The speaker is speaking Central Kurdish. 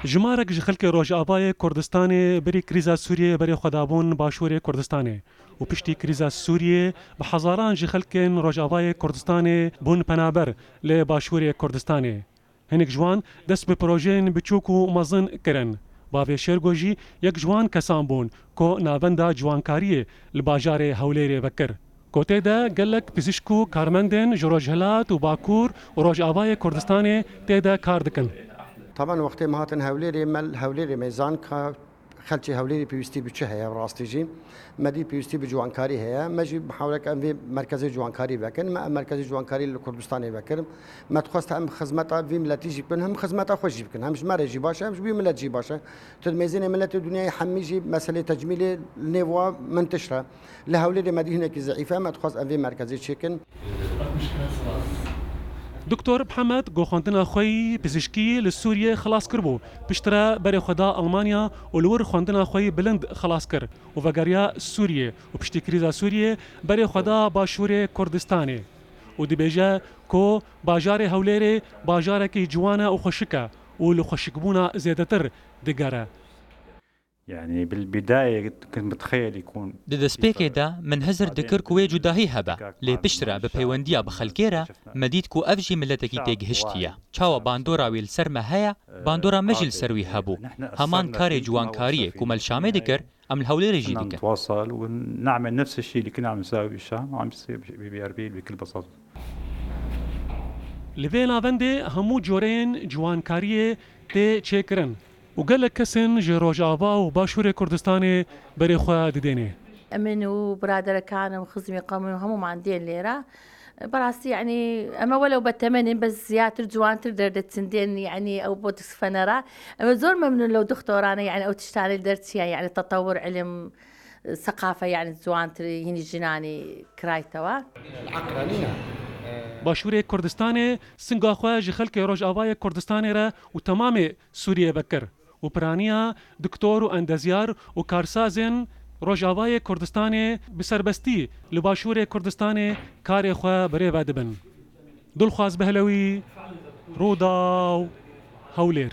جمارك ji xelkê Rojavayê Kurdistanê berî krîza Sûriyê berê xwedabûn Başûrê Kurdistanê û piştî krîza Sûriyê bi hezaran ji xelkên Rojavayê Kurdistanê bûn penaber lê Başûrê Kurdistanê. Hinek ji wan dest bi projeyên biçûk û mezin kirin. Bavê Şêrgo jî yek ji wan kesan bûn ku navenda ciwankariyê li bajarê Hewlêrê vekir. Kotê de gelek pizîşk û karmendên ji Rojhilat û Bakur û Rojavayê Kurdistanê tê de kar dikin. طبعا وقتی ما هاتن هولێری مەل هەولێری مەیزان کە خەلکی هەولێری پێویستی بچ هەیە ڕاستیژی مەدی پێویستی بە جوانکاری هەیە مەژی بحاولێک ئەم مرکزی جوانکاری بکەن مە ئەم مرکزی جوانکاری لە کوردستانی بکردم مەتخواست ئەم خزمەتە وی ملەتیژی بکەن هەم خزمەتە خۆشی بکەن هەم ژمارەژی باشە هەم وی ملەتجی باشە تدمێزینە ملەتی دنیای حەمیژی مەسلەی تەجمیلی نێوە منتشرە لە هەولێری مەدی هینێکی زەعیفە مەتخواست ئەم مرکزی چێکن دکتۆر محەممەد گۆخواندنا خۆی پزیشکی لە سووریە خلاص کردبوو پشترە بەرێ خۆدا ئەڵمانیا و لەوەر خواندنا خۆی بلند خلاص کرد و ڤەگەریا سووریە و پشتی کریزا سووریە بەرێ خۆدا باشوورێ کوردستانê و دibêje ku bajarê Hewlêrê bajarekî ciwan e û xweşik e û li xweşikbûna zêdetir digere. يعني بالبداية كنت متخيل يكون دەستپێکێدا من هەزر دکرد کوێ جوداهی هەبە لێ پشترە بە پەیوەندیە بە خەلکێرە مەدید و ئەڤژی ملەتێکی تێگهشتیە چاوە باندۆراوی سەرمە هەیە باندۆرا مەژل سەروی هەبوو هەمان کارێ جوانکاریە کومەلشامێ دەکرد ئەم هەولێرێژی دەکرد نتواصل ونعمل نفس الشيء اللي كنا عم نساوي بالشام وعم يصير بأربيل بكل بساطة. Li vê navendê hemû coreyên ciwankariyê tê çêkirin û gelek kesin ji Rojava û Başûrê Kurdistanê berê xwe didêne. من وبرادركانم وخزمي قومي وهموم عندين ليرة براسي يعني أما ولو بتمنين بس زيادة جوان تقدر تسندين يعني أو بوتكس فنرا أما زور ممنون لو دكتورانة يعني أو تشتغلي درسية يعني تطور علم ثقافة يعني جوان هني جناني كرايتوا العقرانية Başûrê Kurdistanê singa xwe ji xelkê Rojavayê Kurdistanê re û temamê Sûriyê vekir û piraniya diktor û endezyar û karsazên Rojavayê Kurdistanê bi serbestî li Başûrê Kurdistanê karê xwe birêve dibin. Dulxwaz Behlewî, Rûdaw, Hewlêr.